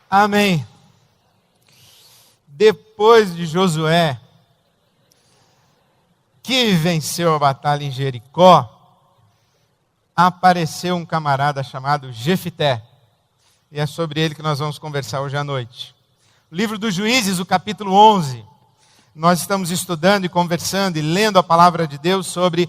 Amém. Depois de Josué, que venceu a batalha em Jericó, apareceu um camarada chamado Jefté. E é sobre ele que nós vamos conversar hoje à noite. O livro dos Juízes, o capítulo 11. Nós estamos estudando e conversando e lendo a palavra de Deus sobre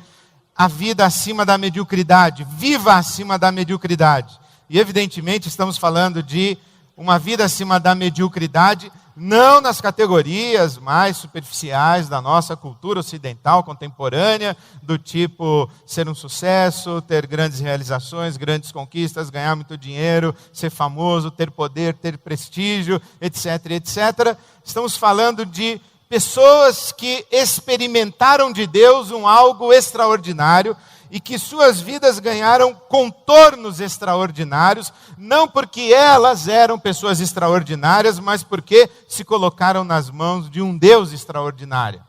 a vida acima da mediocridade. Viva acima da mediocridade. E evidentemente estamos falando de uma vida acima da mediocridade, não nas categorias mais superficiais da nossa cultura ocidental contemporânea, do tipo ser um sucesso, ter grandes realizações, grandes conquistas, ganhar muito dinheiro, ser famoso, ter poder, ter prestígio, etc, etc. Estamos falando de pessoas que experimentaram de Deus algo extraordinário e que suas vidas ganharam contornos extraordinários, não porque elas eram pessoas extraordinárias, mas porque se colocaram nas mãos de um Deus extraordinário.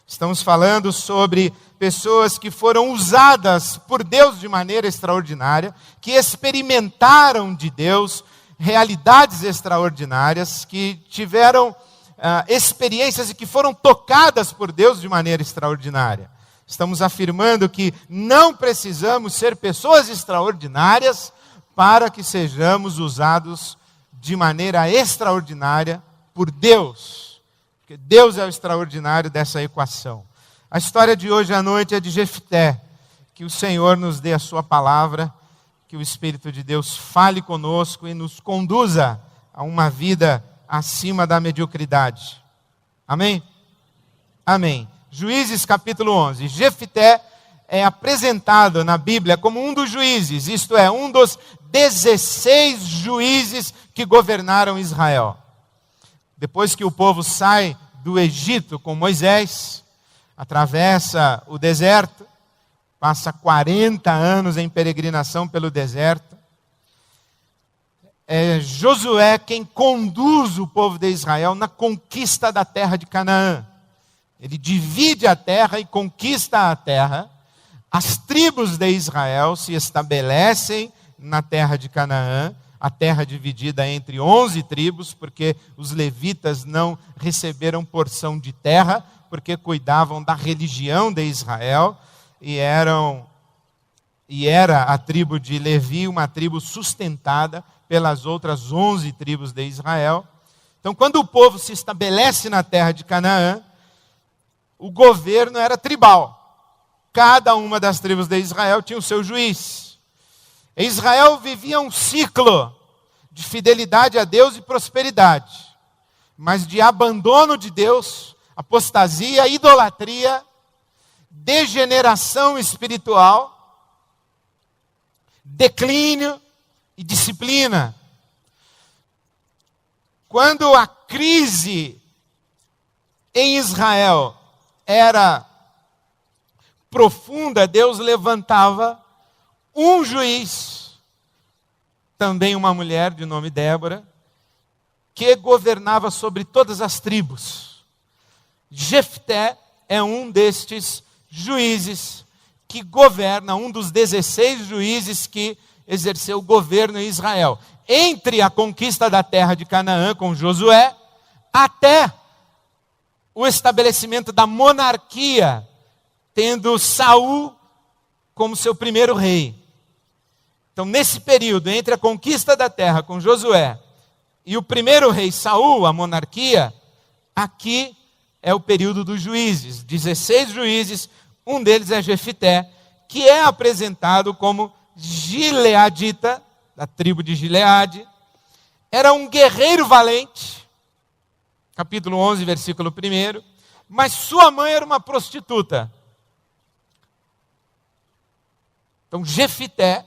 Estamos falando sobre pessoas que foram usadas por Deus de maneira extraordinária, que experimentaram de Deus realidades extraordinárias, que tiveram experiências e que foram tocadas por Deus de maneira extraordinária. Estamos afirmando que não precisamos ser pessoas extraordinárias para que sejamos usados de maneira extraordinária por Deus. Porque Deus é o extraordinário dessa equação. A história de hoje à noite é de Jefté. Que o Senhor nos dê a sua palavra, que o Espírito de Deus fale conosco e nos conduza a uma vida acima da mediocridade. Amém? Amém. Juízes capítulo 11. Jefté é apresentado na Bíblia como um dos juízes, isto é, um dos 16 juízes que governaram Israel. Depois que o povo sai do Egito com Moisés, atravessa o deserto, passa 40 anos em peregrinação pelo deserto. É Josué quem conduz o povo de Israel na conquista da terra de Canaã. Ele divide a terra e conquista a terra. As tribos de Israel se estabelecem na terra de Canaã, a terra dividida entre 11 tribos, porque os levitas não receberam porção de terra, porque cuidavam da religião de Israel, e era a tribo de Levi uma tribo sustentada pelas outras 11 tribos de Israel. Então, quando o povo se estabelece na terra de Canaã, o governo era tribal. Cada uma das tribos de Israel tinha o seu juiz. Israel vivia um ciclo de fidelidade a Deus e prosperidade, mas de abandono de Deus, apostasia, idolatria, degeneração espiritual, declínio e disciplina. Quando a crise em Israel era profunda, Deus levantava um juiz, também uma mulher de nome Débora, que governava sobre todas as tribos. Jefté é um destes juízes que governa, um dos 16 juízes que exerceu o governo em Israel. Entre a conquista da terra de Canaã com Josué, até o estabelecimento da monarquia, tendo Saul como seu primeiro rei. Então, nesse período, entre a conquista da terra com Josué e o primeiro rei Saul, a monarquia, aqui é o período dos juízes, 16 juízes, um deles é Jefté, que é apresentado como gileadita, da tribo de Gileade. Era um guerreiro valente, capítulo 11, versículo 1, mas sua mãe era uma prostituta. Então, Jefté,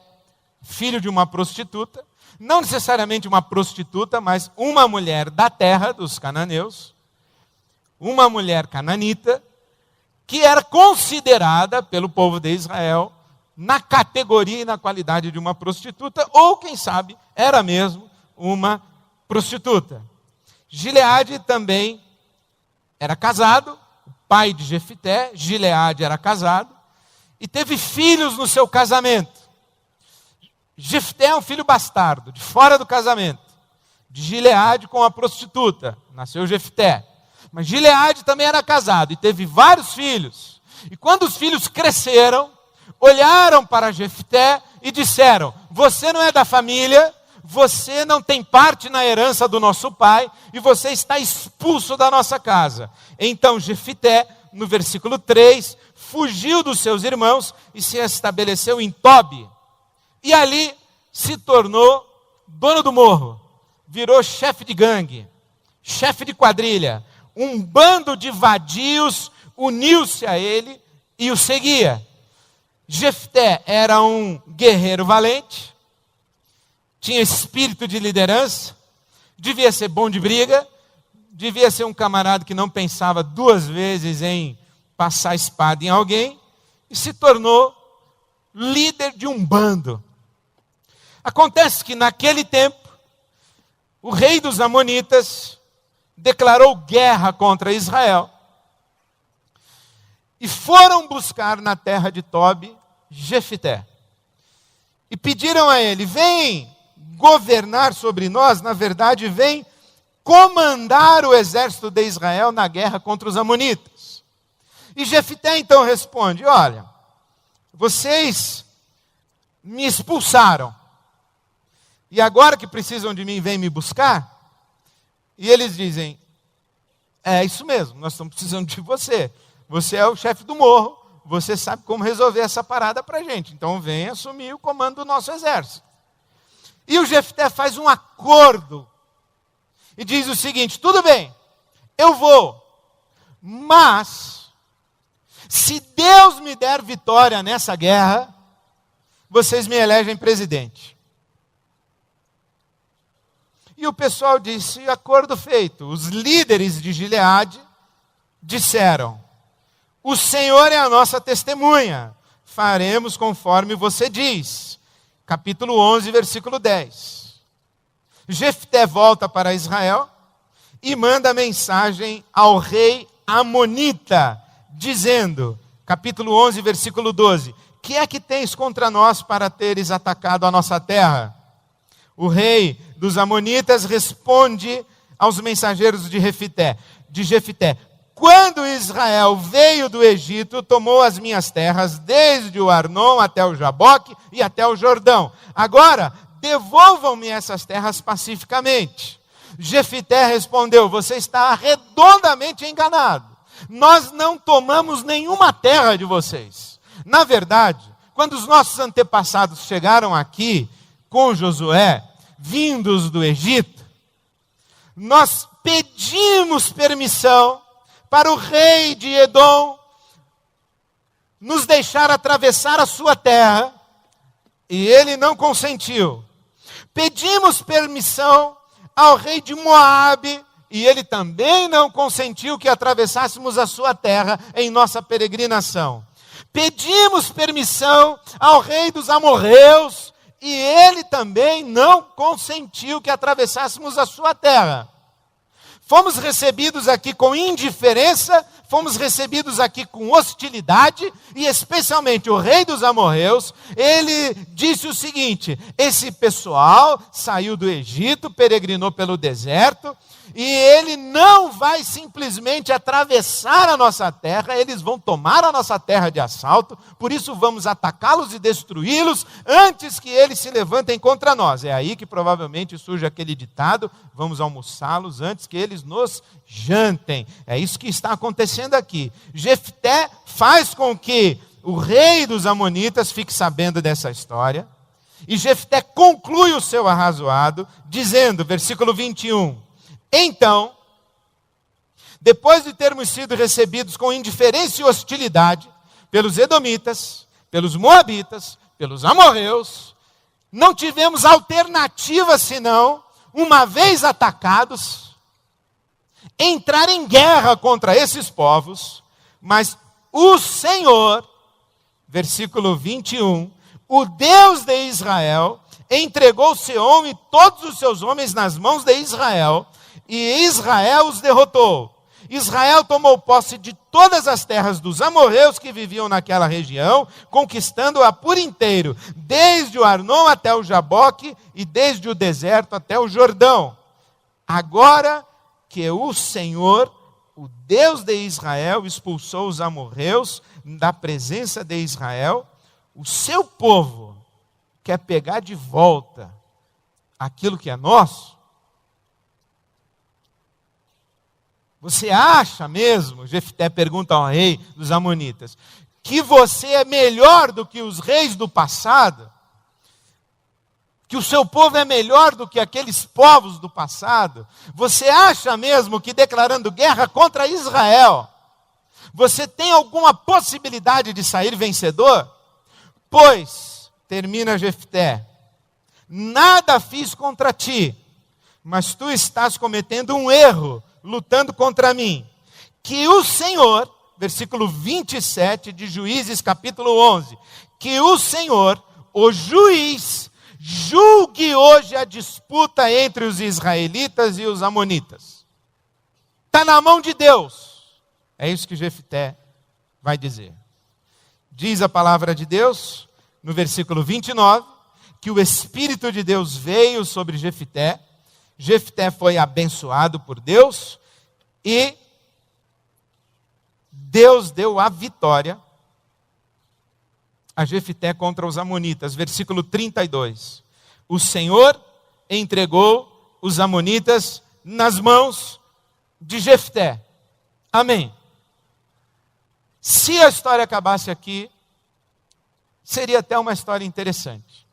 filho de uma prostituta, não necessariamente uma prostituta, mas uma mulher da terra dos cananeus, uma mulher cananita, que era considerada pelo povo de Israel na categoria e na qualidade de uma prostituta, ou quem sabe, era mesmo uma prostituta. Gileade também era casado, o pai de Jefté, Gileade era casado, e teve filhos no seu casamento. Jefté é um filho bastardo, de fora do casamento. de Gileade com a prostituta. Nasceu Jefté. Mas Gileade também era casado e teve vários filhos. E quando os filhos cresceram, olharam para Jefté e disseram: você não é da família, você não tem parte na herança do nosso pai e você está expulso da nossa casa. Então Jefté, no versículo 3, fugiu dos seus irmãos e se estabeleceu em Tobi. E ali se tornou dono do morro, virou chefe de gangue, chefe de quadrilha. Um bando de vadios uniu-se a ele e o seguia. Jefté era um guerreiro valente, tinha espírito de liderança, devia ser bom de briga, devia ser um camarada que não pensava duas vezes em passar a espada em alguém, e se tornou líder de um bando. Acontece que naquele tempo, o rei dos Amonitas declarou guerra contra Israel, e foram buscar na terra de Tobi Jefté, e pediram a ele: vem governar sobre nós, na verdade vem comandar o exército de Israel na guerra contra os Amonitas. E Jefté então responde: olha, vocês me expulsaram, e agora que precisam de mim, vêm me buscar? E eles dizem: é isso mesmo, nós estamos precisando de você. Você é o chefe do morro, você sabe como resolver essa parada para a gente. Então vem assumir o comando do nosso exército. E o Jefté faz um acordo e diz o seguinte: tudo bem, eu vou, mas se Deus me der vitória nessa guerra, vocês me elegem presidente. E o pessoal disse: acordo feito. Os líderes de Gileade disseram: o Senhor é a nossa testemunha, faremos conforme você diz. Capítulo 11, versículo 10. Jefté volta para Israel e manda mensagem ao rei Amonita, dizendo, capítulo 11, versículo 12: que é que tens contra nós para teres atacado a nossa terra? O rei dos Amonitas responde aos mensageiros de Jefté: quando Israel veio do Egito, tomou as minhas terras, desde o Arnon até o Jaboque e até o Jordão. Agora, devolvam-me essas terras pacificamente. Jefté respondeu: você está redondamente enganado. Nós não tomamos nenhuma terra de vocês. Na verdade, quando os nossos antepassados chegaram aqui com Josué, vindos do Egito, nós pedimos permissão para o rei de Edom nos deixar atravessar a sua terra, e ele não consentiu. Pedimos permissão ao rei de Moabe, e ele também não consentiu que atravessássemos a sua terra em nossa peregrinação. Pedimos permissão ao rei dos amorreus, e ele também não consentiu que atravessássemos a sua terra. Fomos recebidos aqui com indiferença, fomos recebidos aqui com hostilidade, e especialmente o rei dos amorreus, ele disse o seguinte: esse pessoal saiu do Egito, peregrinou pelo deserto, e ele não vai simplesmente atravessar a nossa terra, eles vão tomar a nossa terra de assalto, por isso vamos atacá-los e destruí-los antes que eles se levantem contra nós. É aí que provavelmente surge aquele ditado: vamos almoçá-los antes que eles nos jantem. É isso que está acontecendo aqui. Jefté faz com que o rei dos Amonitas fique sabendo dessa história, e Jefté conclui o seu arrazoado, dizendo, versículo 21, então, depois de termos sido recebidos com indiferença e hostilidade pelos edomitas, pelos moabitas, pelos amorreus, não tivemos alternativa senão, uma vez atacados, entrar em guerra contra esses povos, mas o Senhor, versículo 21, o Deus de Israel, entregou Seom e todos os seus homens nas mãos de Israel, e Israel os derrotou. Israel tomou posse de todas as terras dos amorreus que viviam naquela região, conquistando-a por inteiro, desde o Arnon até o Jaboque e desde o deserto até o Jordão. agora que o Senhor, o Deus de Israel, expulsou os amorreus da presença de Israel, o seu povo quer pegar de volta aquilo que é nosso? Você acha mesmo, Jefté pergunta ao rei dos amonitas, que você é melhor do que os reis do passado? Que o seu povo é melhor do que aqueles povos do passado? Você acha mesmo que declarando guerra contra Israel, você tem alguma possibilidade de sair vencedor? Pois, termina Jefté, nada fiz contra ti, mas tu estás cometendo um erro, lutando contra mim. Que o Senhor, versículo 27 de Juízes capítulo 11, que o Senhor, o juiz, julgue hoje a disputa entre os israelitas e os amonitas. Está na mão de Deus. É isso que Jefté vai dizer. Diz a palavra de Deus, no versículo 29, que o Espírito de Deus veio sobre Jefté. Jefté foi abençoado por Deus e Deus deu a vitória a Jefté contra os amonitas. Versículo 32. O Senhor entregou os amonitas nas mãos de Jefté. Amém. Se a história acabasse aqui, seria até uma história interessante.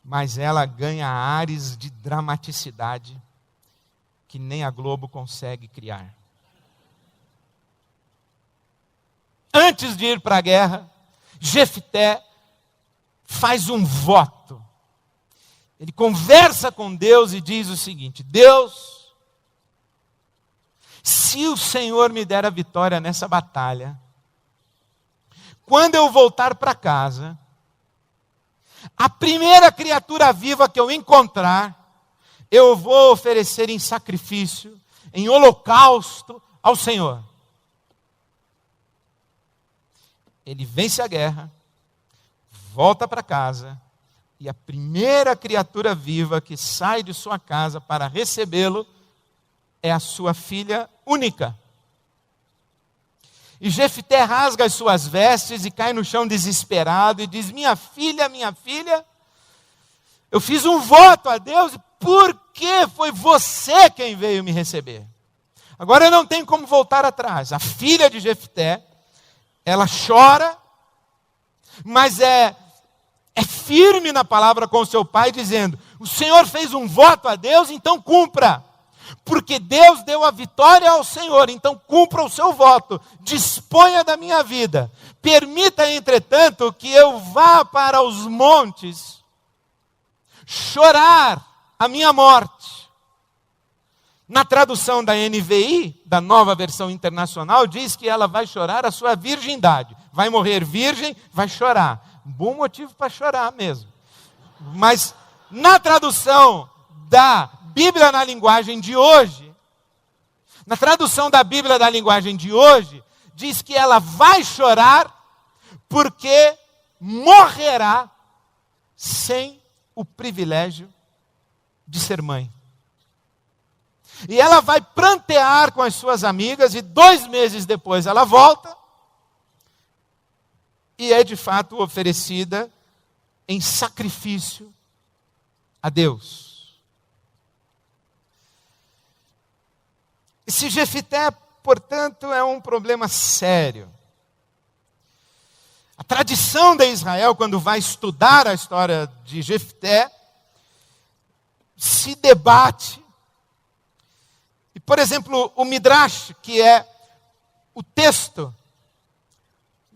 Mas ela ganha ares de dramaticidade que nem a Globo consegue criar. Antes de ir para a guerra, Jefté faz um voto. Ele conversa com Deus e diz o seguinte: Deus, se o Senhor me der a vitória nessa batalha, quando eu voltar para casa, a primeira criatura viva que eu encontrar, eu vou oferecer em sacrifício, em holocausto ao Senhor. Ele vence a guerra, volta para casa, e a primeira criatura viva que sai de sua casa para recebê-lo é a sua filha única. E Jefté rasga as suas vestes e cai no chão desesperado e diz: minha filha, eu fiz um voto a Deus, porque foi você quem veio me receber. Agora eu não tenho como voltar atrás. A filha de Jefté, ela chora, mas é firme na palavra com seu pai, dizendo: o Senhor fez um voto a Deus, então cumpra. Porque Deus deu a vitória ao Senhor, então cumpra o seu voto, disponha da minha vida. Permita, entretanto, que eu vá para os montes chorar a minha morte. Na tradução da NVI, da Nova Versão Internacional, diz que ela vai chorar a sua virgindade. Vai morrer virgem, vai chorar. Bom motivo para chorar mesmo. Mas na tradução da Bíblia na linguagem de hoje, diz que ela vai chorar porque morrerá sem o privilégio de ser mãe. E ela vai prantear com as suas amigas, e 2 meses depois ela volta, e é de fato oferecida em sacrifício a Deus. Esse Jefté, portanto, é um problema sério. A tradição de Israel, quando vai estudar a história de Jefté, se debate. E, por exemplo, o Midrash, que é o texto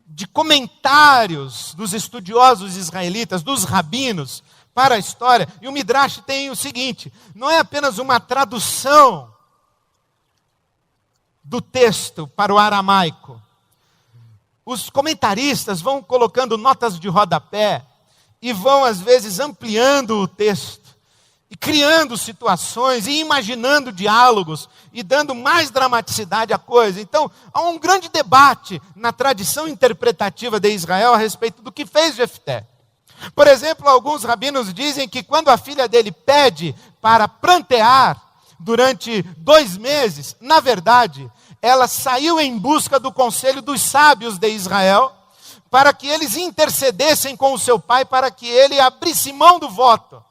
de comentários dos estudiosos israelitas, dos rabinos, para a história, e o Midrash tem o seguinte: não é apenas uma tradução do texto para o aramaico. Os comentaristas vão colocando notas de rodapé e vão, às vezes, ampliando o texto e criando situações e imaginando diálogos e dando mais dramaticidade à coisa. Então, há um grande debate na tradição interpretativa de Israel a respeito do que fez Jefté. Por exemplo, alguns rabinos dizem que quando a filha dele pede para prantear, durante 2 meses, na verdade, ela saiu em busca do conselho dos sábios de Israel, para que eles intercedessem com o seu pai, para que ele abrisse mão do voto.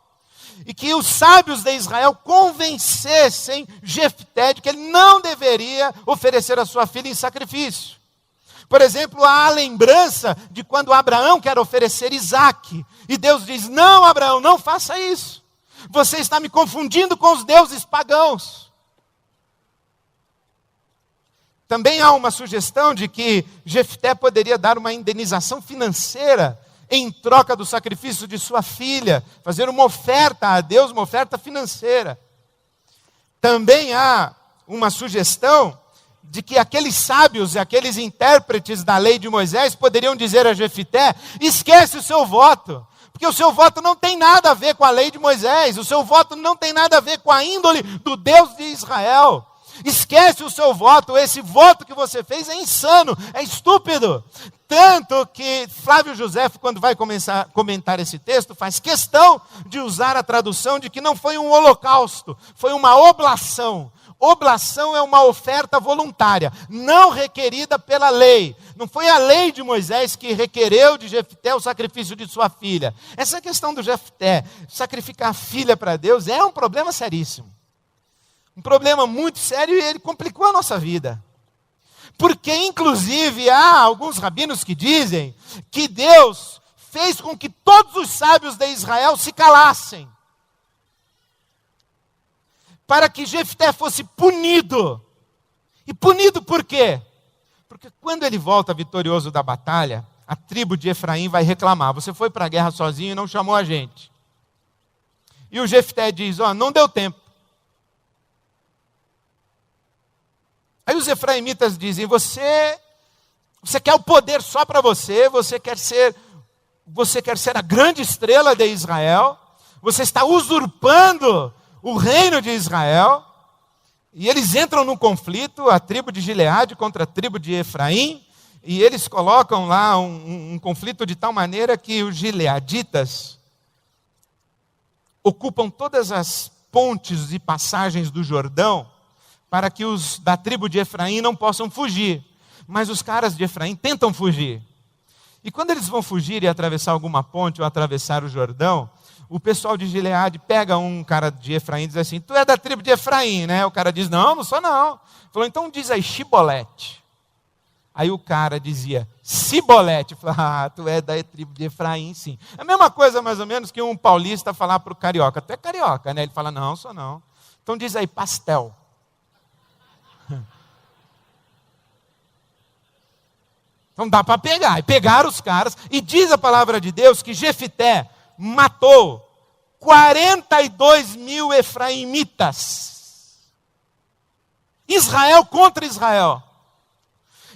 E que os sábios de Israel convencessem Jefté de que ele não deveria oferecer a sua filha em sacrifício. Por exemplo, há a lembrança de quando Abraão quer oferecer Isaque. E Deus diz: não, Abraão, não faça isso. Você está me confundindo com os deuses pagãos. Também há uma sugestão de que Jefté poderia dar uma indenização financeira em troca do sacrifício de sua filha, fazer uma oferta a Deus, uma oferta financeira. Também há uma sugestão de que aqueles sábios e aqueles intérpretes da lei de Moisés poderiam dizer a Jefté: esquece o seu voto, porque o seu voto não tem nada a ver com a lei de Moisés, o seu voto não tem nada a ver com a índole do Deus de Israel. Esquece o seu voto, esse voto que você fez é insano, é estúpido. Tanto que Flávio Josefo, quando vai comentar esse texto, faz questão de usar a tradução de que não foi um holocausto, foi uma oblação. Oblação é uma oferta voluntária, não requerida pela lei. Não foi a lei de Moisés que requereu de Jefté o sacrifício de sua filha. Essa questão do Jefté sacrificar a filha para Deus é um problema seríssimo. Um problema muito sério, e ele complicou a nossa vida. Porque, inclusive, há alguns rabinos que dizem que Deus fez com que todos os sábios de Israel se calassem, para que Jefté fosse punido. E punido por quê? Porque quando ele volta vitorioso da batalha, a tribo de Efraim vai reclamar: você foi para a guerra sozinho e não chamou a gente. E o Jefté diz: não deu tempo. Aí os efraimitas dizem: você quer o poder só para você, você quer ser a grande estrela de Israel, você está usurpando o reino de Israel. E eles entram num conflito, a tribo de Gileade contra a tribo de Efraim, e eles colocam lá um conflito de tal maneira que os gileaditas ocupam todas as pontes e passagens do Jordão, para que os da tribo de Efraim não possam fugir. Mas os caras de Efraim tentam fugir. E quando eles vão fugir e atravessar alguma ponte ou atravessar o Jordão, o pessoal de Gileade pega um cara de Efraim e diz assim: tu é da tribo de Efraim, né? O cara diz: não sou não. Falou: então diz aí Shibolete. Aí o cara dizia Cibolete. Falou: tu é da tribo de Efraim, sim. É a mesma coisa mais ou menos que um paulista falar para o carioca: tu é carioca, né? Ele fala: não, sou não. Então diz aí Pastel. Então dá para pegar. E pegaram os caras, e diz a palavra de Deus que Jefté matou 42 mil efraimitas. Israel contra Israel.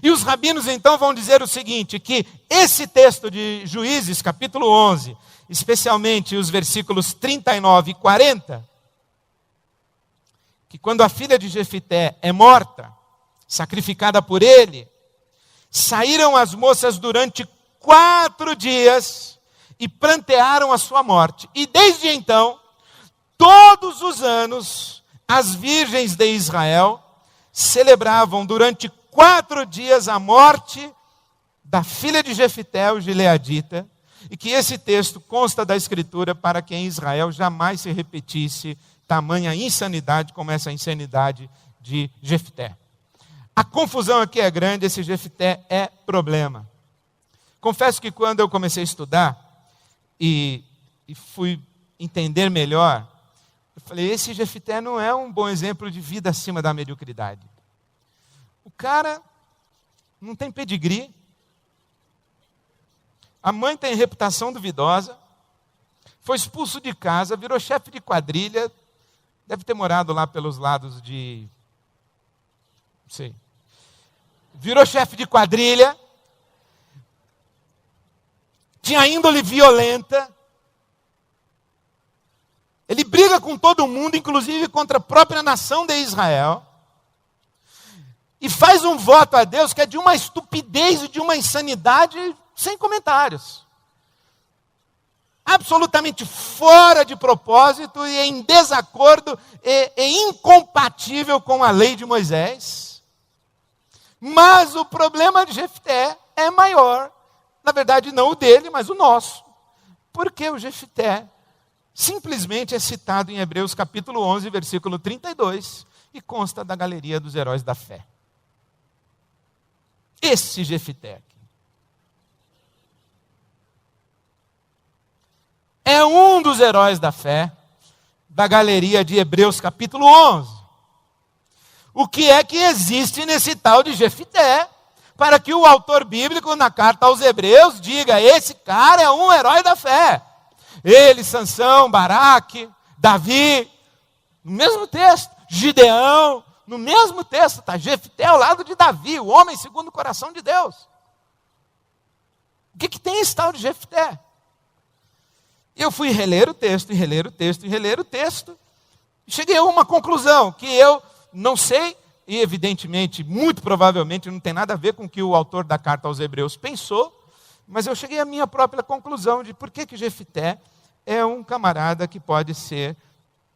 E os rabinos então vão dizer o seguinte, que esse texto de Juízes, capítulo 11, especialmente os versículos 39 e 40, que quando a filha de Jefté é morta, sacrificada por ele, saíram as moças durante 4 dias e prantearam a sua morte. E desde então, todos os anos, as virgens de Israel celebravam durante 4 dias a morte da filha de Jefté, o gileadita, e que esse texto consta da Escritura para que em Israel jamais se repetisse tamanha insanidade como essa insanidade de Jefté. A confusão aqui é grande, esse Jefté é problema. Confesso que quando eu comecei a estudar e fui entender melhor, eu falei: esse Jefté não é um bom exemplo de vida acima da mediocridade. O cara não tem pedigree, a mãe tem reputação duvidosa, foi expulso de casa, virou chefe de quadrilha, deve ter morado lá pelos lados de... não sei. Virou chefe de quadrilha, tinha índole violenta, ele briga com todo mundo, inclusive contra a própria nação de Israel, e faz um voto a Deus que é de uma estupidez e de uma insanidade sem comentários. absolutamente fora de propósito e em desacordo e incompatível com a lei de Moisés. Mas o problema de Jefté é maior. Na verdade, não o dele, mas o nosso. Porque o Jefté simplesmente é citado em Hebreus capítulo 11, versículo 32, e consta da galeria dos heróis da fé. Esse Jefté aqui é um dos heróis da fé da galeria de Hebreus capítulo 11. O que é que existe nesse tal de Jefté para que o autor bíblico na carta aos Hebreus diga: esse cara é um herói da fé? Ele, Sansão, Baraque, Davi, no mesmo texto, Gideão, no mesmo texto, está Jefté ao lado de Davi, o homem segundo o coração de Deus. O que tem esse tal de Jefté? Eu fui reler o texto, e reler o texto, e reler o texto, e cheguei a uma conclusão, que eu não sei, e evidentemente, muito provavelmente, não tem nada a ver com o que o autor da carta aos Hebreus pensou, mas eu cheguei à minha própria conclusão de por que Jefté é um camarada que pode ser,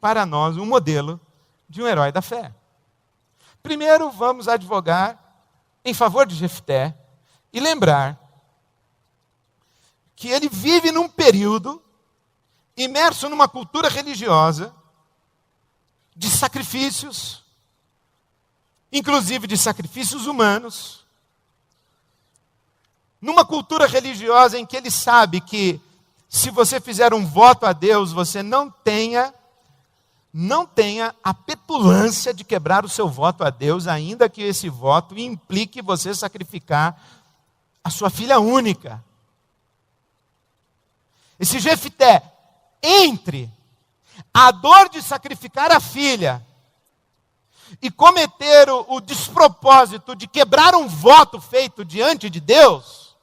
para nós, um modelo de um herói da fé. Primeiro, vamos advogar em favor de Jefté e lembrar que ele vive num período imerso numa cultura religiosa de sacrifícios, inclusive de sacrifícios humanos, numa cultura religiosa em que ele sabe que se você fizer um voto a Deus, você não tenha a petulância de quebrar o seu voto a Deus, ainda que esse voto implique você sacrificar a sua filha única. Esse Jefté, entre a dor de sacrificar a filha e cometer o despropósito de quebrar um voto feito diante de Deus,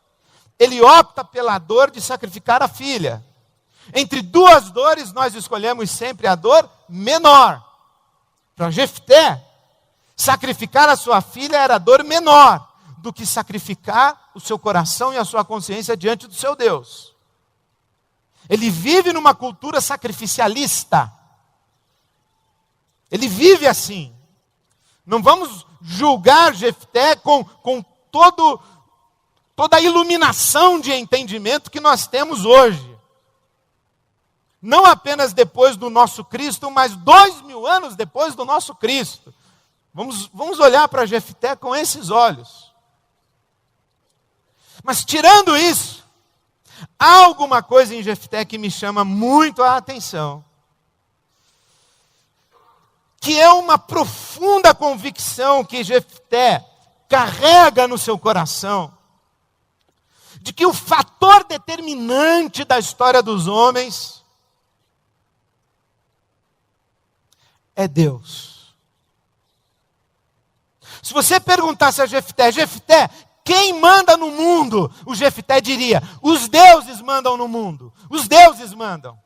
ele opta pela dor de sacrificar a filha. Entre duas dores, nós escolhemos sempre a dor menor. Para Jefté, sacrificar a sua filha era dor menor do que sacrificar o seu coração e a sua consciência diante do seu Deus. Ele vive numa cultura sacrificialista. Ele vive assim. Não vamos julgar Jefté com toda a iluminação de entendimento que nós temos hoje. Não apenas depois do nosso Cristo, mas 2000 anos depois do nosso Cristo. Vamos olhar para Jefté com esses olhos. Mas tirando isso, há alguma coisa em Jefté que me chama muito a atenção, que é uma profunda convicção que Jefté carrega no seu coração, de que o fator determinante da história dos homens é Deus. Se você perguntasse a Jefté, quem manda no mundo? O Jefté diria: os deuses mandam no mundo. Os deuses mandam.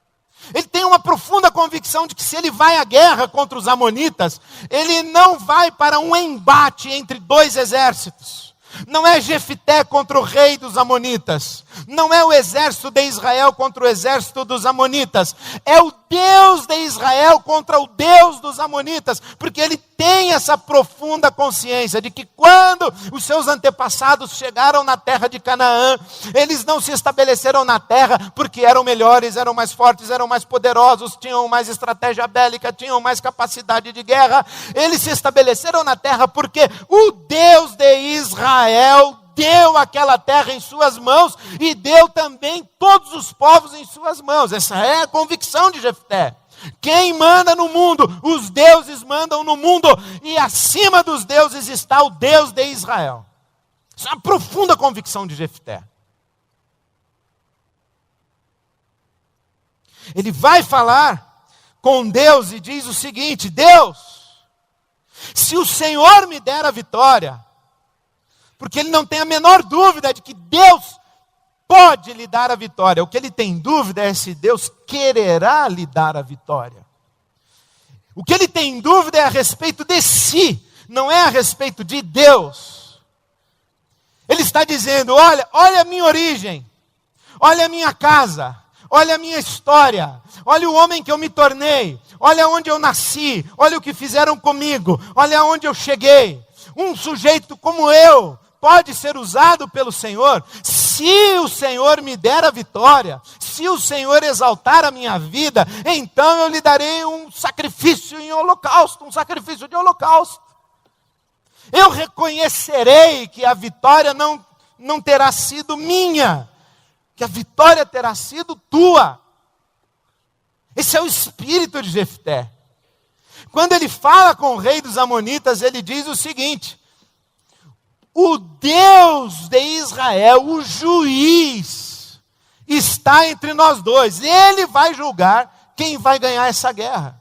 Ele tem uma profunda convicção de que se ele vai à guerra contra os amonitas, ele não vai para um embate entre dois exércitos. Não é Jefté contra o rei dos amonitas. Não é o exército de Israel contra o exército dos amonitas. É o Deus de Israel contra o Deus dos amonitas. Porque ele tem essa profunda consciência de que quando os seus antepassados chegaram na terra de Canaã, eles não se estabeleceram na terra porque eram melhores, eram mais fortes, eram mais poderosos, tinham mais estratégia bélica, tinham mais capacidade de guerra. Eles se estabeleceram na terra porque o Deus de Israel deu aquela terra em suas mãos e deu também todos os povos em suas mãos. Essa é a convicção de Jefté. Quem manda no mundo? Os deuses mandam no mundo, e acima dos deuses está o Deus de Israel. Isso é uma profunda convicção de Jefté. Ele vai falar com Deus e diz o seguinte: Deus, se o Senhor me der a vitória, porque ele não tem a menor dúvida de que Deus pode lhe dar a vitória. O que ele tem dúvida é se Deus quererá lhe dar a vitória. O que ele tem dúvida é a respeito de si, não é a respeito de Deus. Ele está dizendo: olha a minha origem, olha a minha casa, olha a minha história, olha o homem que eu me tornei, olha onde eu nasci, olha o que fizeram comigo, olha onde eu cheguei. Um sujeito como eu pode ser usado pelo Senhor, se o Senhor me der a vitória, se o Senhor exaltar a minha vida, então eu lhe darei um sacrifício em holocausto, um sacrifício de holocausto. Eu reconhecerei que a vitória não terá sido minha, que a vitória terá sido tua. Esse é o espírito de Jefté. Quando ele fala com o rei dos Amonitas, ele diz o seguinte: o Deus de Israel, o juiz, está entre nós dois. Ele vai julgar quem vai ganhar essa guerra.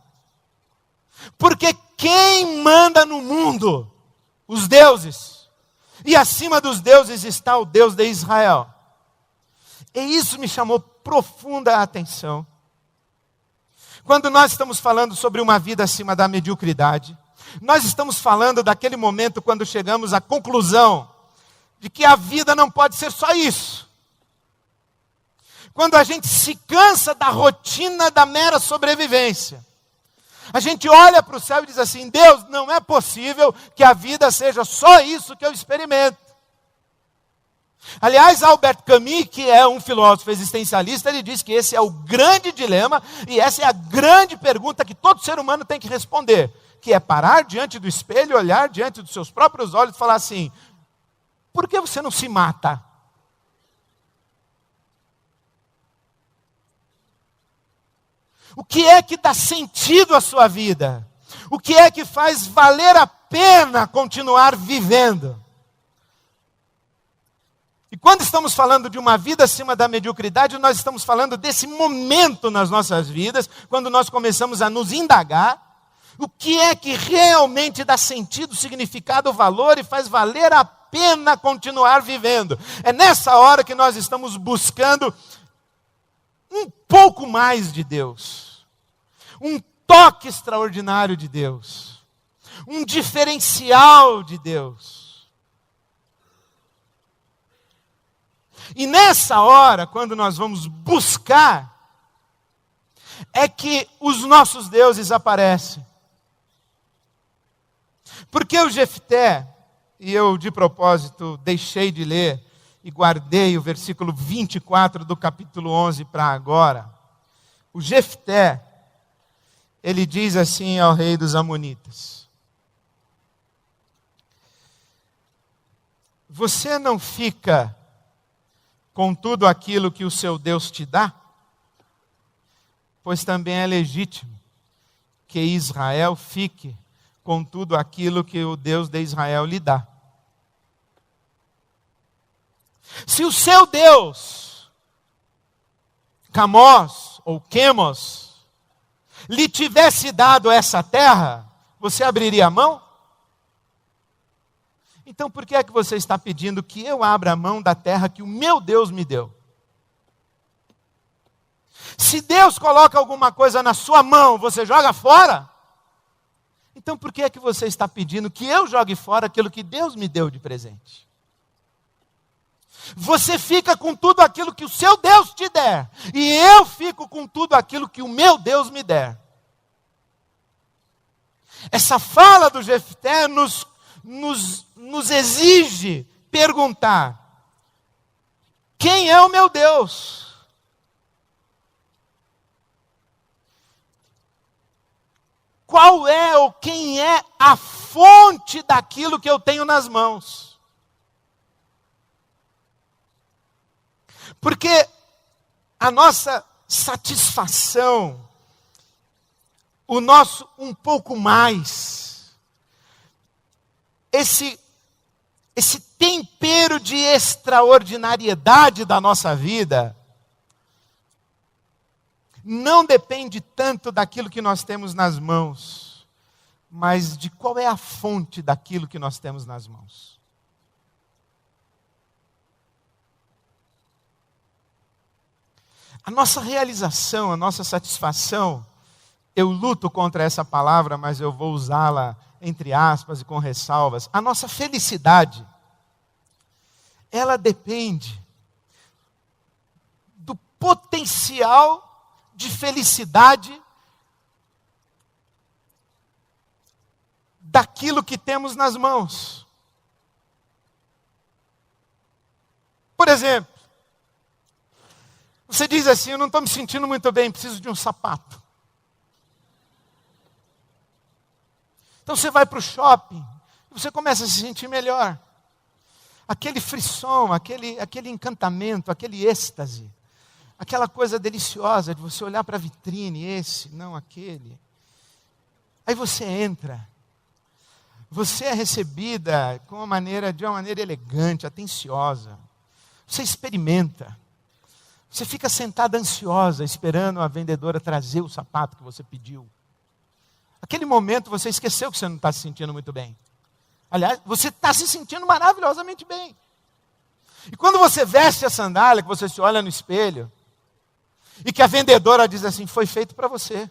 Porque quem manda no mundo? Os deuses. E acima dos deuses está o Deus de Israel. E isso me chamou profunda atenção. Quando nós estamos falando sobre uma vida acima da mediocridade, nós estamos falando daquele momento quando chegamos à conclusão de que a vida não pode ser só isso. Quando a gente se cansa da rotina da mera sobrevivência. A gente olha para o céu e diz assim: Deus, não é possível que a vida seja só isso que eu experimento. Aliás, Albert Camus, que é um filósofo existencialista, ele diz que esse é o grande dilema e essa é a grande pergunta que todo ser humano tem que responder, que é parar diante do espelho, olhar diante dos seus próprios olhos e falar assim: por que você não se mata? O que é que dá sentido à sua vida? O que é que faz valer a pena continuar vivendo? E quando estamos falando de uma vida acima da mediocridade, nós estamos falando desse momento nas nossas vidas, quando nós começamos a nos indagar o que é que realmente dá sentido, significado, valor e faz valer a pena continuar vivendo. É nessa hora que nós estamos buscando um pouco mais de Deus, um toque extraordinário de Deus, um diferencial de Deus. E nessa hora, quando nós vamos buscar, é que os nossos deuses aparecem. Porque o Jefté, e eu de propósito deixei de ler e guardei o versículo 24 do capítulo 11 para agora. O Jefté, ele diz assim ao rei dos Amonitas: você não fica com tudo aquilo que o seu Deus te dá? Pois também é legítimo que Israel fique com tudo aquilo que o Deus de Israel lhe dá. Se o seu Deus, Camós ou Quemos, lhe tivesse dado essa terra, você abriria a mão? Então por que é que você está pedindo que eu abra a mão da terra que o meu Deus me deu? Se Deus coloca alguma coisa na sua mão, você joga fora? Então por que é que você está pedindo que eu jogue fora aquilo que Deus me deu de presente? Você fica com tudo aquilo que o seu Deus te der, e eu fico com tudo aquilo que o meu Deus me der. Essa fala do Jefté nos exige perguntar: quem é o meu Deus? Qual é ou quem é a fonte daquilo que eu tenho nas mãos? Porque a nossa satisfação, o nosso um pouco mais, esse tempero de extraordinariedade da nossa vida, não depende tanto daquilo que nós temos nas mãos, mas de qual é a fonte daquilo que nós temos nas mãos. A nossa realização, a nossa satisfação, eu luto contra essa palavra, mas eu vou usá-la entre aspas e com ressalvas. A nossa felicidade, ela depende do potencial de felicidade daquilo que temos nas mãos. Por exemplo, você diz assim: eu não estou me sentindo muito bem, preciso de um sapato. Então você vai para o shopping, você começa a se sentir melhor. Aquele frisson, aquele encantamento, aquele êxtase, aquela coisa deliciosa de você olhar para a vitrine, esse, não aquele. Aí você entra, você é recebida de uma maneira elegante, atenciosa. Você experimenta. Você fica sentada ansiosa, esperando a vendedora trazer o sapato que você pediu. Aquele momento você esqueceu que você não está se sentindo muito bem. Aliás, você está se sentindo maravilhosamente bem. E quando você veste a sandália, que você se olha no espelho, e que a vendedora diz assim: foi feito para você.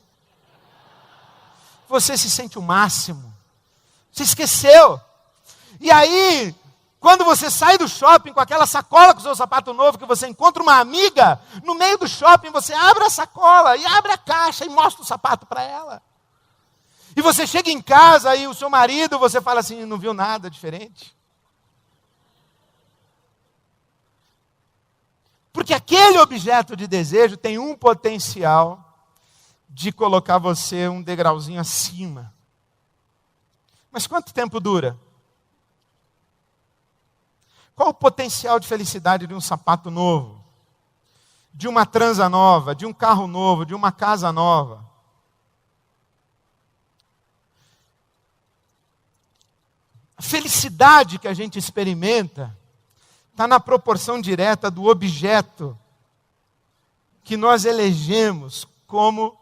Você se sente o máximo. Você esqueceu. E aí, quando você sai do shopping com aquela sacola com o seu sapato novo, que você encontra uma amiga, no meio do shopping você abre a sacola e abre a caixa e mostra o sapato para ela. E você chega em casa e o seu marido, você fala assim: não viu nada diferente? Porque aquele objeto de desejo tem um potencial de colocar você um degrauzinho acima. Mas quanto tempo dura? Qual o potencial de felicidade de um sapato novo? De uma transa nova, de um carro novo, de uma casa nova? A felicidade que a gente experimenta está na proporção direta do objeto que nós elegemos como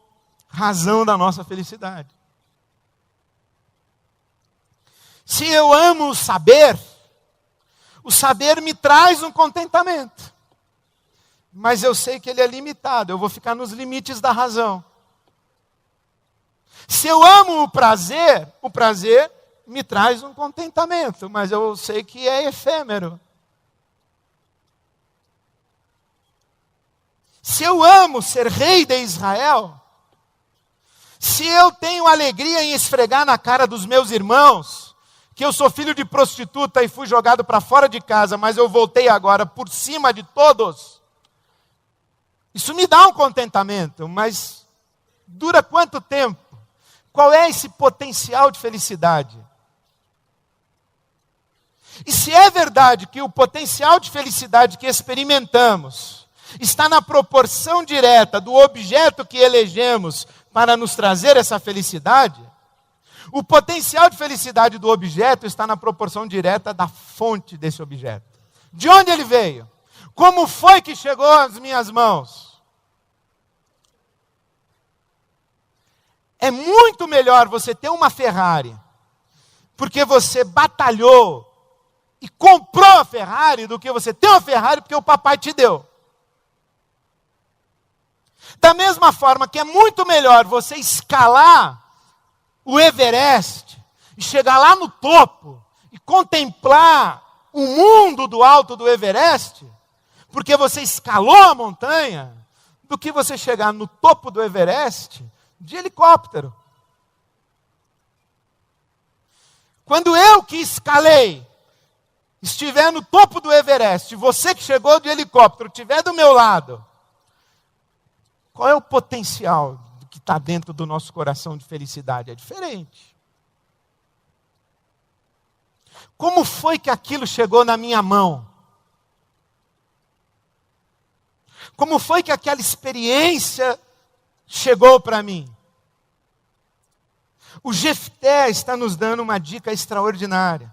razão da nossa felicidade. Se eu amo o saber me traz um contentamento. Mas eu sei que ele é limitado, eu vou ficar nos limites da razão. Se eu amo o prazer me traz um contentamento, mas eu sei que é efêmero. Se eu amo ser rei de Israel, se eu tenho alegria em esfregar na cara dos meus irmãos, que eu sou filho de prostituta e fui jogado para fora de casa, mas eu voltei agora por cima de todos, isso me dá um contentamento, mas dura quanto tempo? Qual é esse potencial de felicidade? E se é verdade que o potencial de felicidade que experimentamos está na proporção direta do objeto que elegemos para nos trazer essa felicidade, o potencial de felicidade do objeto está na proporção direta da fonte desse objeto. De onde ele veio? Como foi que chegou às minhas mãos? É muito melhor você ter uma Ferrari, porque você batalhou e comprou a Ferrari, do que você ter uma Ferrari porque o papai te deu. Da mesma forma que é muito melhor você escalar o Everest e chegar lá no topo e contemplar o mundo do alto do Everest, porque você escalou a montanha, do que você chegar no topo do Everest de helicóptero. Quando eu que escalei estiver no topo do Everest, você que chegou de helicóptero estiver do meu lado, qual é o potencial que está dentro do nosso coração de felicidade? É diferente. Como foi que aquilo chegou na minha mão? Como foi que aquela experiência chegou para mim? O Jefté está nos dando uma dica extraordinária.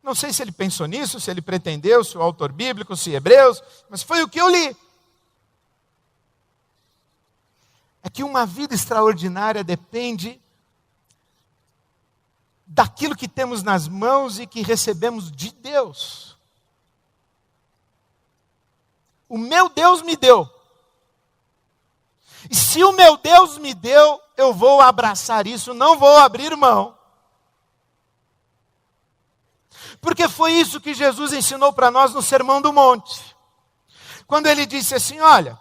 Não sei se ele pensou nisso, se ele pretendeu, se o autor bíblico, se Hebreus, mas foi o que eu li. É que uma vida extraordinária depende daquilo que temos nas mãos e que recebemos de Deus. O meu Deus me deu. E se o meu Deus me deu, eu vou abraçar isso, não vou abrir mão. Porque foi isso que Jesus ensinou para nós no Sermão do Monte. quando ele disse assim: olha,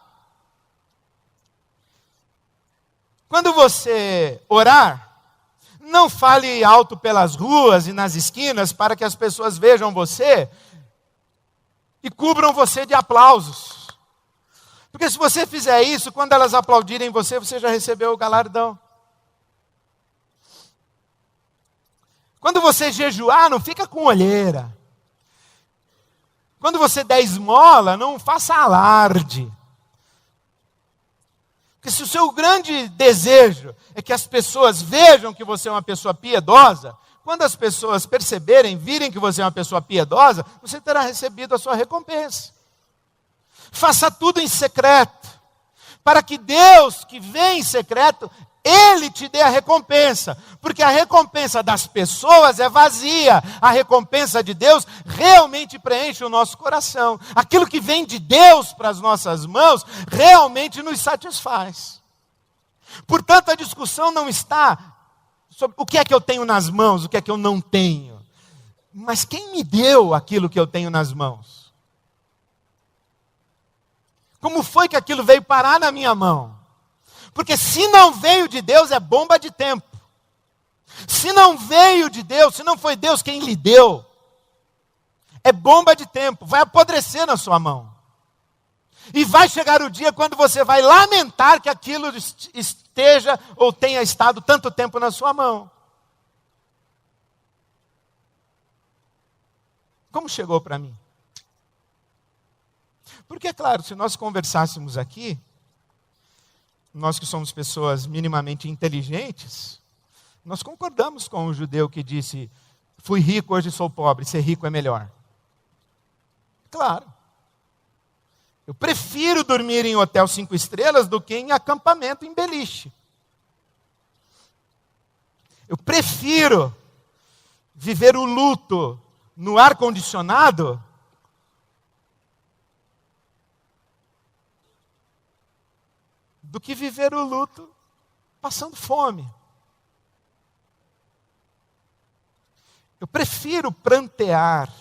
quando você orar, não fale alto pelas ruas e nas esquinas para que as pessoas vejam você e cubram você de aplausos. Porque se você fizer isso, quando elas aplaudirem você, você já recebeu o galardão. Quando você jejuar, não fica com olheira. Quando você der esmola, não faça alarde. Porque se o seu grande desejo é que as pessoas vejam que você é uma pessoa piedosa, quando as pessoas perceberem, virem que você é uma pessoa piedosa, você terá recebido a sua recompensa. Faça tudo em secreto, para que Deus, que vem em secreto, Ele te dê a recompensa, porque a recompensa das pessoas é vazia, a recompensa de Deus realmente preenche o nosso coração. Aquilo que vem de Deus para as nossas mãos, realmente nos satisfaz. Portanto, a discussão não está sobre o que é que eu tenho nas mãos, o que é que eu não tenho, mas quem me deu aquilo que eu tenho nas mãos? Como foi que aquilo veio parar na minha mão? Porque se não veio de Deus, é bomba de tempo. Se não veio de Deus, se não foi Deus quem lhe deu, é bomba de tempo, vai apodrecer na sua mão. E vai chegar o dia quando você vai lamentar que aquilo esteja ou tenha estado tanto tempo na sua mão. Como chegou para mim? Porque, é claro, se nós conversássemos aqui, nós que somos pessoas minimamente inteligentes, nós concordamos com o judeu que disse: fui rico, hoje sou pobre, ser rico é melhor. Claro. Eu prefiro dormir em hotel 5 estrelas do que em acampamento em beliche. Eu prefiro viver o luto no ar-condicionado do que viver o luto passando fome. Eu prefiro prantear,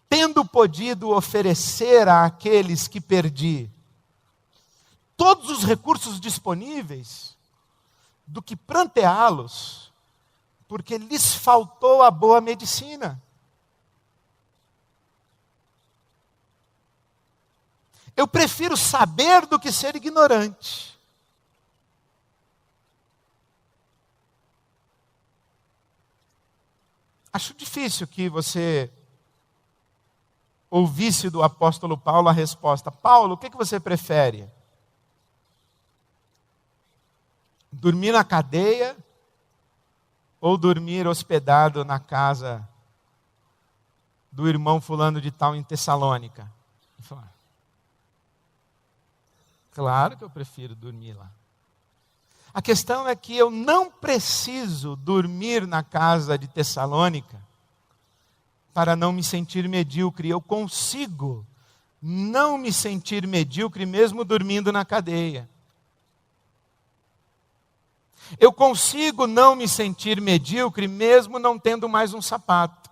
tendo podido oferecer àqueles que perdi todos os recursos disponíveis, do que pranteá-los, porque lhes faltou a boa medicina. Eu prefiro saber do que ser ignorante. Acho difícil que você ouvisse do apóstolo Paulo a resposta: Paulo, o que você prefere? Dormir na cadeia ou dormir hospedado na casa do irmão fulano de tal em Tessalônica? Ele falou: claro que eu prefiro dormir lá. A questão é que eu não preciso dormir na casa de Tessalônica para não me sentir medíocre. Eu consigo não me sentir medíocre mesmo dormindo na cadeia. Eu consigo não me sentir medíocre mesmo não tendo mais um sapato.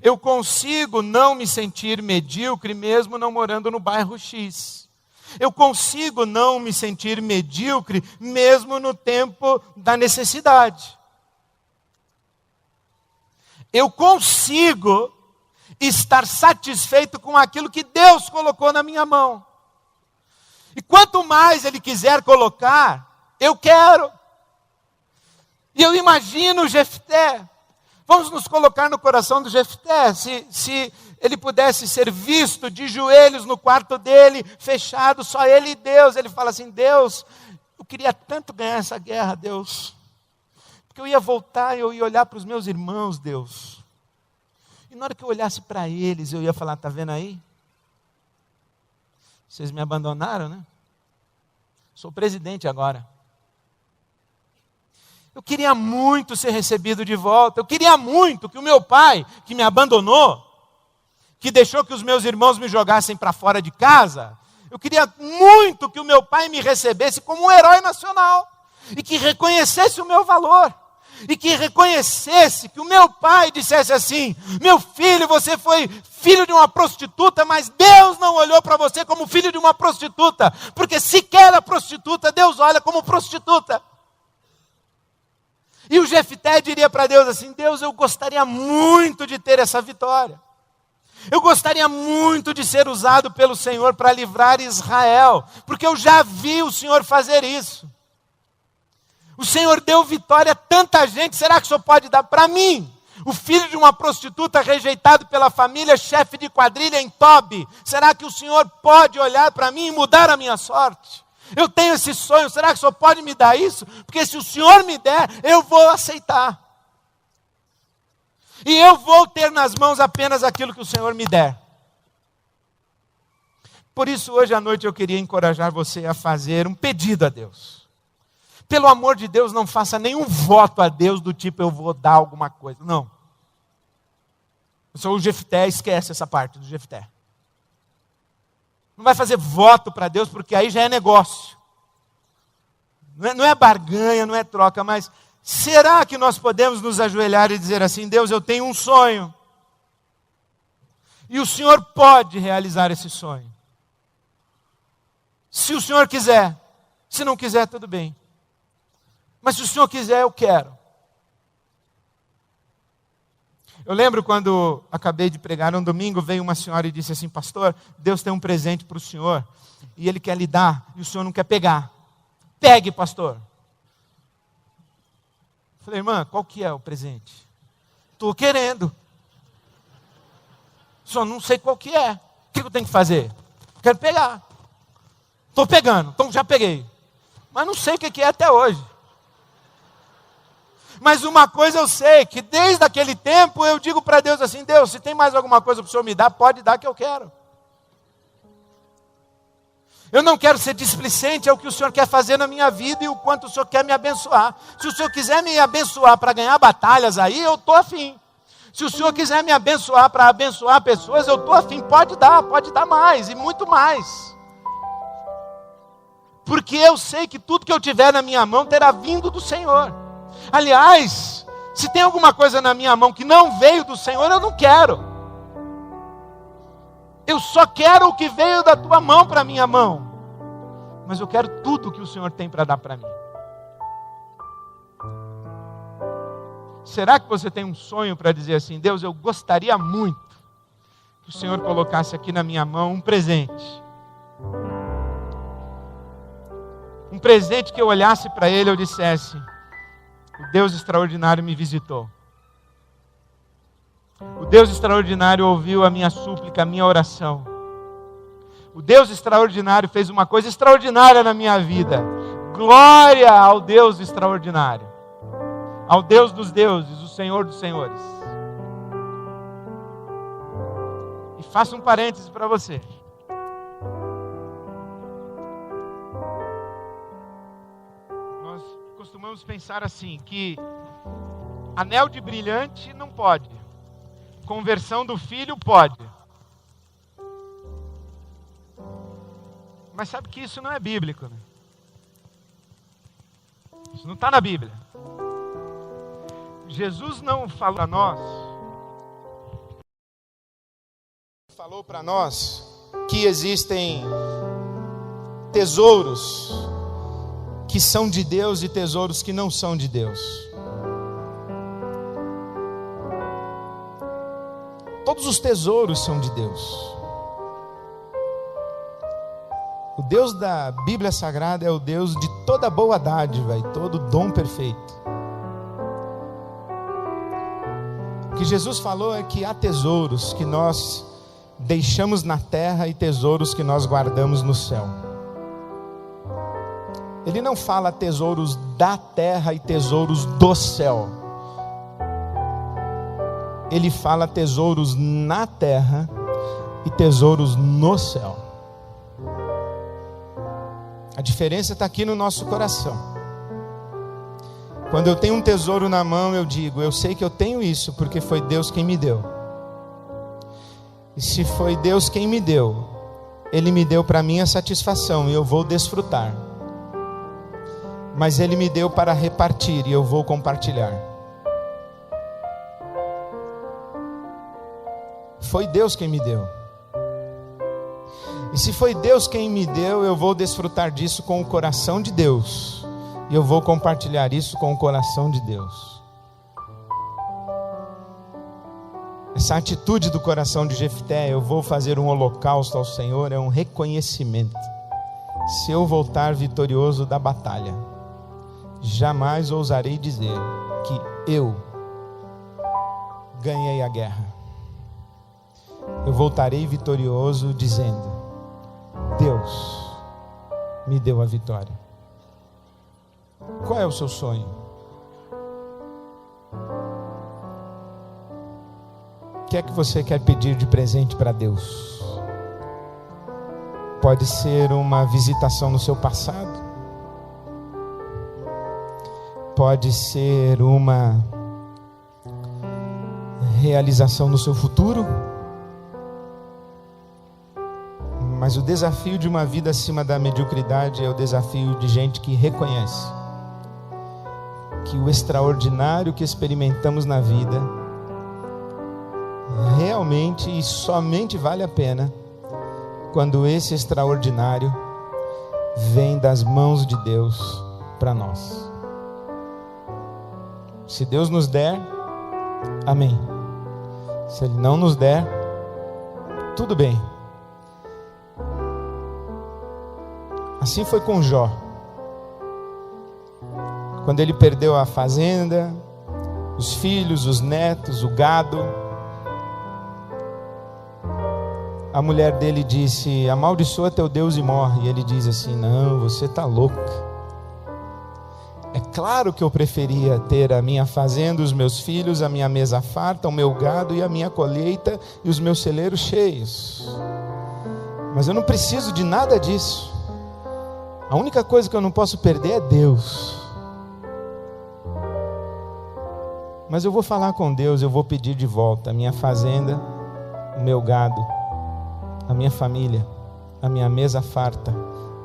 Eu consigo não me sentir medíocre mesmo não morando no bairro X. Eu consigo não me sentir medíocre mesmo no tempo da necessidade. Eu consigo estar satisfeito com aquilo que Deus colocou na minha mão. E quanto mais Ele quiser colocar, eu quero. E eu imagino Jefté. Vamos nos colocar no coração do Jefté. Se ele pudesse ser visto de joelhos no quarto dele, fechado, só ele e Deus. Ele fala assim: Deus, eu queria tanto ganhar essa guerra, Deus. Porque eu ia voltar e eu ia olhar para os meus irmãos, Deus. E na hora que eu olhasse para eles, eu ia falar: está vendo aí? Vocês me abandonaram, né? Sou presidente agora. Eu queria muito ser recebido de volta. Eu queria muito que o meu pai, que me abandonou, que deixou que os meus irmãos me jogassem para fora de casa, eu queria muito que o meu pai me recebesse como um herói nacional e que reconhecesse o meu valor. e que reconhecesse, que o meu pai dissesse assim: meu filho, você foi filho de uma prostituta, mas Deus não olhou para você como filho de uma prostituta, porque sequer a prostituta Deus olha como prostituta. E o Jefté diria para Deus assim: Deus, eu gostaria muito de ter essa vitória. Eu gostaria muito de ser usado pelo Senhor para livrar Israel, porque eu já vi o Senhor fazer isso. O Senhor deu vitória a tanta gente, será que o Senhor pode dar para mim? O filho de uma prostituta rejeitado pela família, chefe de quadrilha em Tobi, será que o Senhor pode olhar para mim e mudar a minha sorte? Eu tenho esse sonho, será que o Senhor pode me dar isso? Porque se o Senhor me der, eu vou aceitar. E eu vou ter nas mãos apenas aquilo que o Senhor me der. Por isso, hoje à noite eu queria encorajar você a fazer um pedido a Deus. Pelo amor de Deus, não faça nenhum voto a Deus do tipo: eu vou dar alguma coisa. Não. Eu sou o Jefté, esquece essa parte do Jefté. Não vai fazer voto para Deus, porque aí já é negócio. Não é barganha, não é troca, mas será que nós podemos nos ajoelhar e dizer assim: Deus, eu tenho um sonho. E o Senhor pode realizar esse sonho. Se o Senhor quiser. Se não quiser, tudo bem. Mas se o Senhor quiser, eu quero. Eu lembro quando acabei de pregar um domingo, veio uma senhora e disse assim: pastor, Deus tem um presente para o senhor, e Ele quer lhe dar, e o senhor não quer pegar. Pegue, pastor. Falei: irmã, qual que é o presente? Estou querendo. Só não sei qual que é. O que eu tenho que fazer? Quero pegar. Estou pegando, então já peguei. Mas não sei o que é até hoje. Mas uma coisa eu sei, que desde aquele tempo eu digo para Deus assim: Deus, se tem mais alguma coisa para o Senhor me dar, pode dar que eu quero. Eu não quero ser displicente ao que o Senhor quer fazer na minha vida e o quanto o Senhor quer me abençoar. Se o Senhor quiser me abençoar para ganhar batalhas aí, eu estou afim. Se o Senhor quiser me abençoar para abençoar pessoas, eu estou afim. Pode dar mais e muito mais. Porque eu sei que tudo que eu tiver na minha mão terá vindo do Senhor. Aliás, se tem alguma coisa na minha mão que não veio do Senhor, eu não quero. Eu só quero o que veio da tua mão para a minha mão. Mas eu quero tudo que o Senhor tem para dar para mim. Será que você tem um sonho para dizer assim: Deus, eu gostaria muito que o Senhor colocasse aqui na minha mão um presente. Um presente que eu olhasse para ele e eu dissesse: o Deus extraordinário me visitou. O Deus extraordinário ouviu a minha súplica, a minha oração. O Deus extraordinário fez uma coisa extraordinária na minha vida. Glória ao Deus extraordinário. Ao Deus dos deuses, o Senhor dos senhores. E faço um parêntese para você. Nós costumamos pensar assim, que anel de brilhante não pode. Conversão do filho pode. Mas sabe que isso não é bíblico, né? Isso não está na Bíblia. Jesus não falou para nós. Falou para nós que existem tesouros que são de Deus e tesouros que não são de Deus. Todos os tesouros são de Deus. O Deus da Bíblia Sagrada é o Deus de toda boa dádiva e todo dom perfeito. O que Jesus falou é que há tesouros que nós deixamos na terra e tesouros que nós guardamos no céu. Ele não fala tesouros da terra e tesouros do céu. Ele fala tesouros na terra e tesouros no céu. A diferença está aqui no nosso coração. Quando eu tenho um tesouro na mão, eu digo: eu sei que eu tenho isso porque foi Deus quem me deu. E se foi Deus quem me deu, Ele me deu para mim a satisfação e eu vou desfrutar. mas Ele me deu para repartir e eu vou compartilhar. Foi Deus quem me deu. E se foi Deus quem me deu, eu vou desfrutar disso com o coração de Deus. E eu vou compartilhar isso com o coração de Deus. Essa atitude do coração de Jefté, eu vou fazer um holocausto ao Senhor, é um reconhecimento. Se eu voltar vitorioso da batalha, jamais ousarei dizer que eu ganhei a guerra. Eu voltarei vitorioso dizendo: Deus me deu a vitória. Qual é o seu sonho? O que é que você quer pedir de presente para Deus? Pode ser uma visitação no seu passado, pode ser uma realização no seu futuro. Mas o desafio de uma vida acima da mediocridade é o desafio de gente que reconhece que o extraordinário que experimentamos na vida realmente e somente vale a pena quando esse extraordinário vem das mãos de Deus para nós. Se Deus nos der, amém. Se Ele não nos der, tudo bem. Assim foi com Jó. Quando ele perdeu a fazenda, os filhos, os netos, o gado, a mulher dele disse: amaldiçoa teu Deus e morre. E ele diz assim: não, você está louca. É claro que eu preferia ter a minha fazenda, os meus filhos, a minha mesa farta, o meu gado e a minha colheita e os meus celeiros cheios. Mas eu não preciso de nada disso. A única coisa que eu não posso perder é Deus. Mas eu vou falar com Deus, eu vou pedir de volta a minha fazenda, o meu gado, a minha família, a minha mesa farta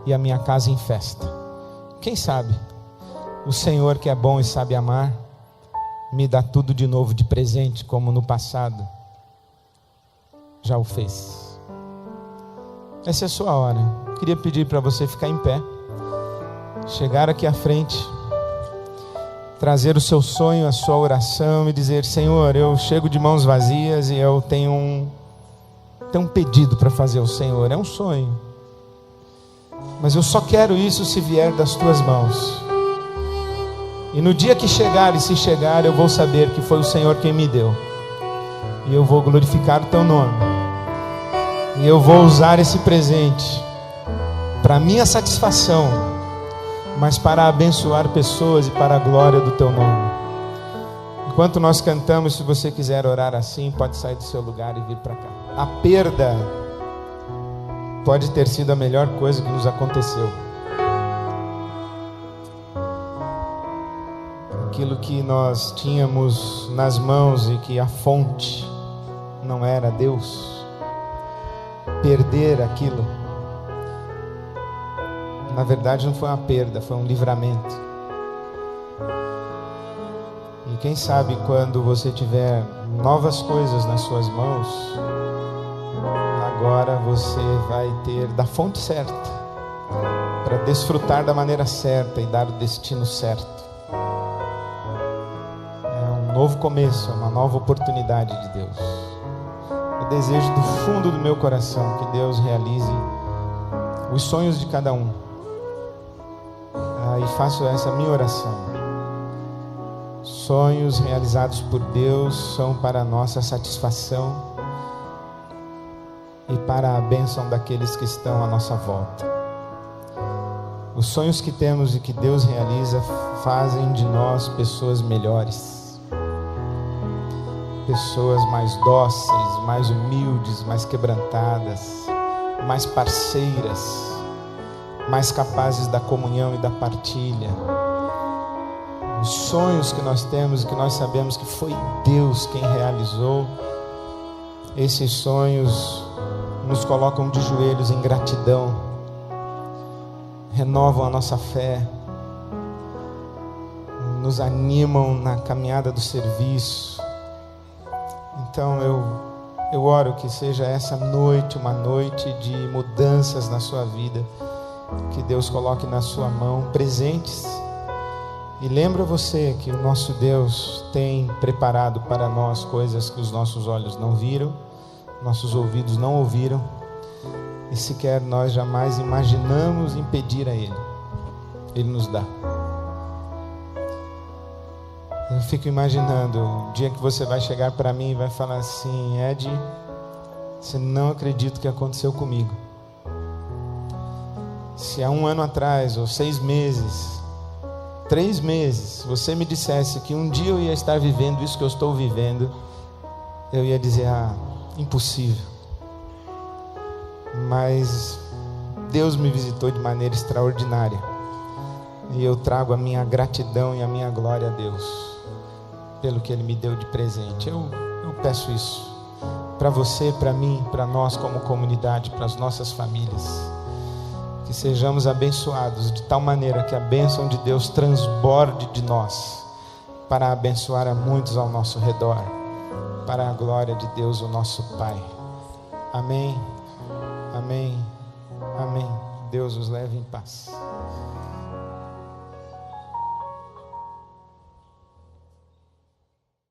e a minha casa em festa. Quem sabe o Senhor, que é bom e sabe amar, me dá tudo de novo de presente, como no passado já o fez. Essa é a sua hora. Queria pedir para você ficar em pé, chegar aqui à frente, trazer o seu sonho, a sua oração e dizer: Senhor, eu chego de mãos vazias e eu tenho um pedido para fazer ao Senhor. É um sonho, mas eu só quero isso se vier das tuas mãos. E no dia que chegar, e se chegar, eu vou saber que foi o Senhor quem me deu, e eu vou glorificar o teu nome, e eu vou usar esse presente para minha satisfação, mas para abençoar pessoas e para a glória do teu nome. Enquanto nós cantamos, se você quiser orar assim, pode sair do seu lugar e vir para cá. A perda pode ter sido a melhor coisa que nos aconteceu. Aquilo que nós tínhamos nas mãos e que a fonte não era Deus, perder aquilo, na verdade não foi uma perda, foi um livramento. E quem sabe quando você tiver novas coisas nas suas mãos, agora você vai ter da fonte certa, para desfrutar da maneira certa e dar o destino certo. É um novo começo, é uma nova oportunidade de Deus. Eu desejo do fundo do meu coração que Deus realize os sonhos de cada um. E faço essa minha oração. Sonhos realizados por Deus são para a nossa satisfação e para a bênção daqueles que estão à nossa volta. Os sonhos que temos e que Deus realiza fazem de nós pessoas melhores, pessoas mais dóceis, mais humildes, mais quebrantadas, mais parceiras, mais capazes da comunhão e da partilha. Os sonhos que nós temos e que nós sabemos que foi Deus quem realizou, esses sonhos nos colocam de joelhos em gratidão, renovam a nossa fé nos animam na caminhada do serviço. Então eu oro que seja essa noite uma noite de mudanças na sua vida, que Deus coloque na sua mão presentes. E lembra você que o nosso Deus tem preparado para nós coisas que os nossos olhos não viram, nossos ouvidos não ouviram, e sequer nós jamais imaginamos impedir a Ele. Ele nos dá. Eu fico imaginando o dia que você vai chegar para mim e vai falar assim: Ed, você não acredita o que aconteceu comigo. Se há 1 ano atrás, ou 6 meses, 3 meses, você me dissesse que um dia eu ia estar vivendo isso que eu estou vivendo, eu ia dizer: impossível. Mas Deus me visitou de maneira extraordinária, e eu trago a minha gratidão e a minha glória a Deus pelo que Ele me deu de presente. Eu peço isso para você, para mim, para nós como comunidade, para as nossas famílias, que sejamos abençoados de tal maneira que a bênção de Deus transborde de nós para abençoar a muitos ao nosso redor, para a glória de Deus, o nosso Pai. Amém, amém, amém. Deus os leve em paz.